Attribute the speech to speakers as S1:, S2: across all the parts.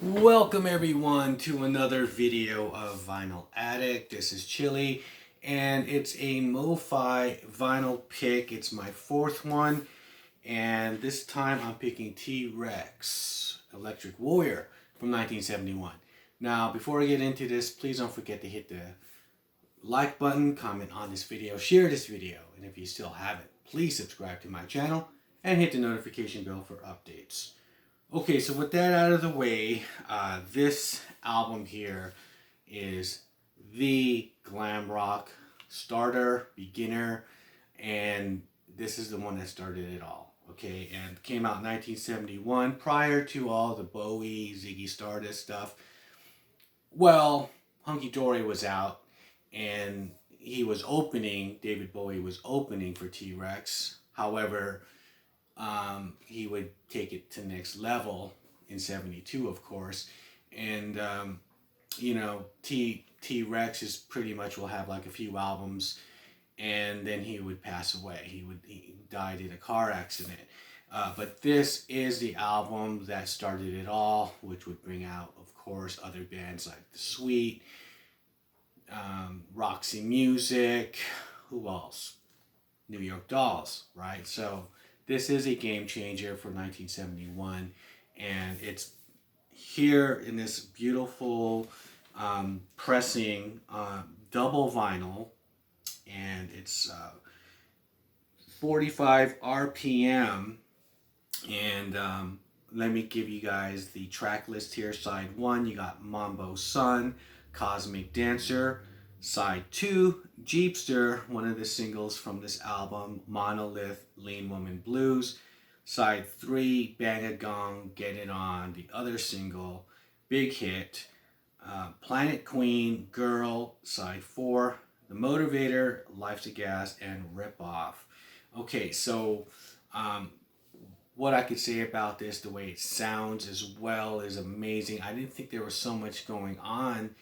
S1: Welcome everyone to another video of Vinyl Addict. This is Chili and it's a Mofi vinyl pick. It's my fourth one and this time I'm picking T.Rex Electric Warrior from 1971. Now before I get into this, please don't forget to hit the like button, comment on this video, share this video, and if you still haven't, please subscribe to my channel and hit the notification bell for updates. Okay, so with that out of the way, this album here is the glam rock starter, beginner, and this is the one that started it all. Okay, and came out in 1971, prior to all the Bowie, Ziggy Stardust stuff. Well, Hunky Dory was out, and David Bowie was opening for T.Rex. However, he would take it to the next level in 72, of course. And, T.Rex is pretty much will have like a few albums and then he would pass away. He died in a car accident. But this is the album that started it all, which would bring out, of course, other bands like The Sweet, Roxy Music, who else? New York Dolls, right? So this is a game changer for 1971, and it's here in this beautiful pressing double vinyl, and it's 45 RPM. And let me give you guys the track list here. Side 1, you got Mambo Sun, Cosmic Dancer. Side 2, Jeepster, one of the singles from this album, Monolith, Lean Woman Blues. Side 3, Bang a Gong, Get It On, the other single, big hit. Planet Queen, Girl. Side 4, The Motivator, Life's a Gas, and Rip Off. Okay, so what I could say about this, the way it sounds as well, is amazing. I didn't think there was so much going on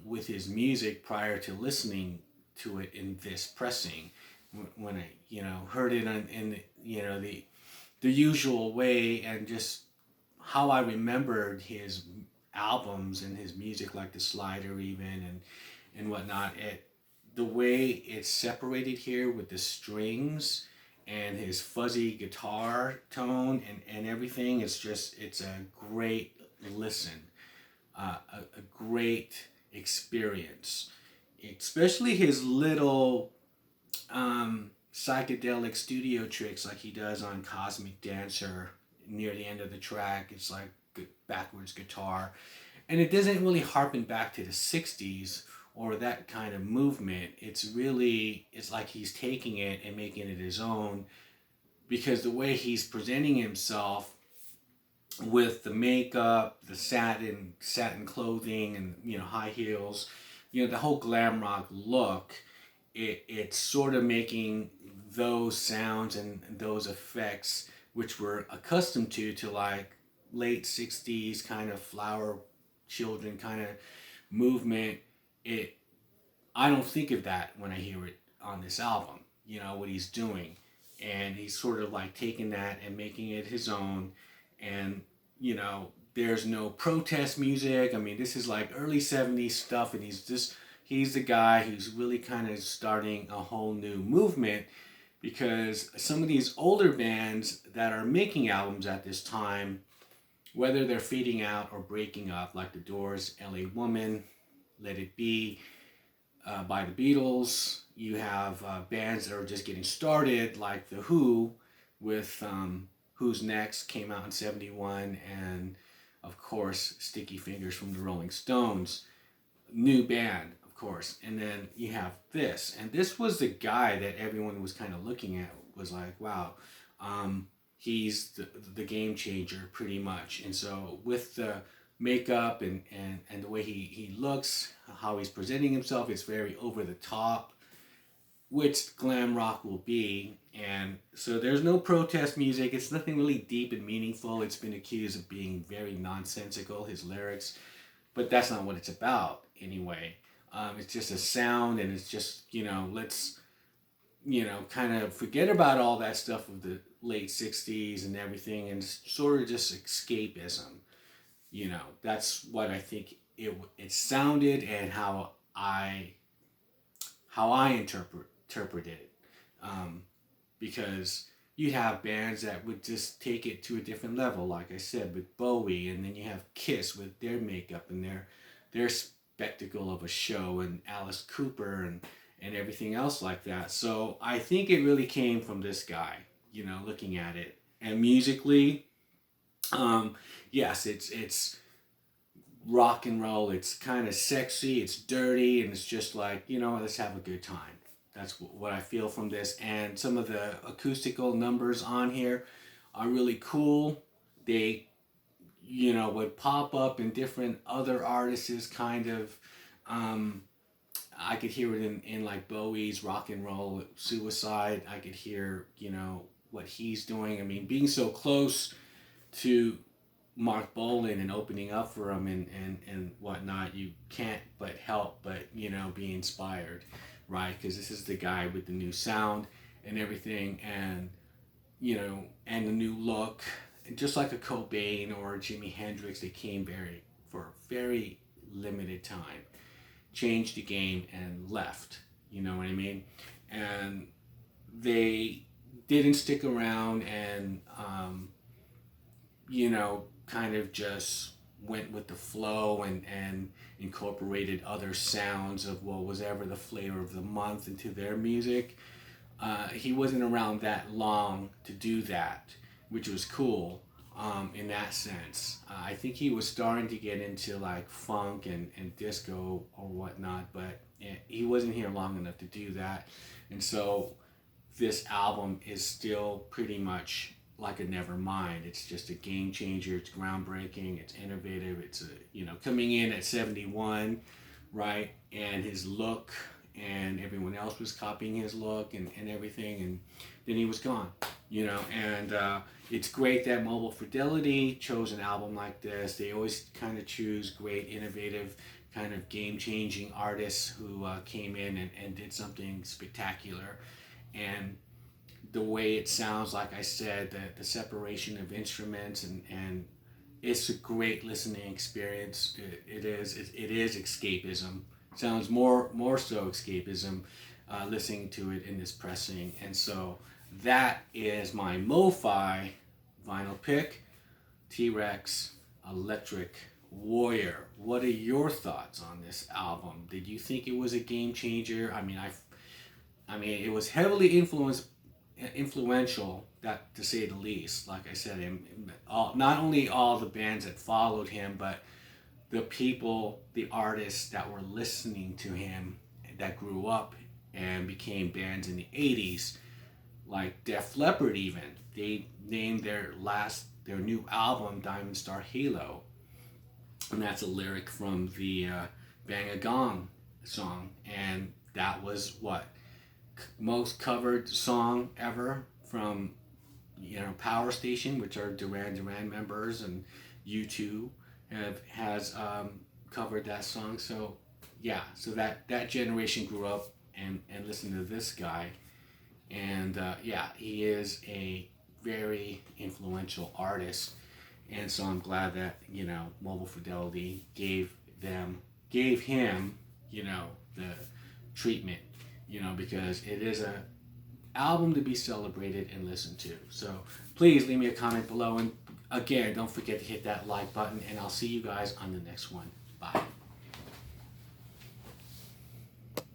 S1: with his music prior to listening to it in this pressing. When I, heard it in the usual way, and just how I remembered his albums and his music, like The Slider even and whatnot. The way it's separated here with the strings and his fuzzy guitar tone and everything, it's a great listen, a great experience, especially his little psychedelic studio tricks like he does on Cosmic Dancer near the end of the track. It's like backwards guitar, and it doesn't really harken back to the 60s or that kind of movement. It's like he's taking it and making it his own, because the way he's presenting himself with the makeup, the satin clothing, and high heels, the whole glam rock look, it's sort of making those sounds and those effects which we're accustomed to like late 60s kind of flower children kind of movement. I don't think of that when I hear it on this album, what he's doing. And he's sort of like taking that and making it his own. And, there's no protest music. I mean, this is like early 70s stuff, and he's the guy who's really kind of starting a whole new movement, because some of these older bands that are making albums at this time, whether they're fading out or breaking up, like The Doors, LA Woman, Let It Be, by the Beatles. You have bands that are just getting started, like The Who, with Who's Next, came out in 71, and of course Sticky Fingers from the Rolling Stones. New band, of course. And then you have this, and this was the guy that everyone was kind of looking at, was like, wow, he's the game changer pretty much. And so with the makeup and the way he looks, how he's presenting himself, it's very over the top, which glam rock will be. And so there's no protest music. It's nothing really deep and meaningful. It's been accused of being very nonsensical, his lyrics, but that's not what it's about anyway. It's just a sound, and it's just, let's, kind of forget about all that stuff of the late 60s and everything, and sort of just escapism. That's what I think it sounded, and how I interpreted it. Because you have bands that would just take it to a different level, like I said, with Bowie, and then you have Kiss with their makeup and their spectacle of a show, and Alice Cooper and everything else like that. So I think it really came from this guy, looking at it. And musically, yes, it's rock and roll. It's kind of sexy, it's dirty, and it's just like, let's have a good time. That's what I feel from this. And some of the acoustical numbers on here are really cool. They, would pop up in different other artists' kind of. I could hear it in like Bowie's Rock and Roll Suicide. I could hear, what he's doing. I mean, being so close to Mark Bolan and opening up for him and whatnot, you can't but help but, be inspired, right? Because this is the guy with the new sound and everything, and, and the new look. And just like a Cobain or a Jimi Hendrix, they came for a very limited time, changed the game and left, you know what I mean? And they didn't stick around and, kind of just went with the flow and incorporated other sounds of what was ever the flavor of the month into their music. He wasn't around that long to do that, which was cool in that sense. I think he was starting to get into like funk and disco or whatnot, but he wasn't here long enough to do that. And so this album is still pretty much like a Nevermind. It's just a game changer. It's groundbreaking. It's innovative. It's coming in at 71, right? And his look, and everyone else was copying his look and everything, and then he was gone. And it's great that Mobile Fidelity chose an album like this. They always kind of choose great, innovative, kind of game-changing artists who came in and did something spectacular. And the way it sounds, like I said, the separation of instruments, and it's a great listening experience. It is escapism. It sounds more so escapism, listening to it in this pressing. And so that is my Mofi vinyl pick, T.Rex Electric Warrior. What are your thoughts on this album? Did you think it was a game changer? I mean, it was heavily influential, that to say the least. Like I said, not only all the bands that followed him, but the people, the artists that were listening to him, that grew up and became bands in the 80s, like Def Leppard even. They named their new album Diamond Star Halo, and that's a lyric from the Bang a Gong song, and that was what? Most covered song ever from Power Station, which are Duran Duran members, and U2 has covered that song. So yeah, so that generation grew up and listened to this guy, and he is a very influential artist. And so I'm glad that Mobile Fidelity gave him the treatment, because it is a album to be celebrated and listened to. So please leave me a comment below, and again, don't forget to hit that like button, and I'll see you guys on the next one. Bye.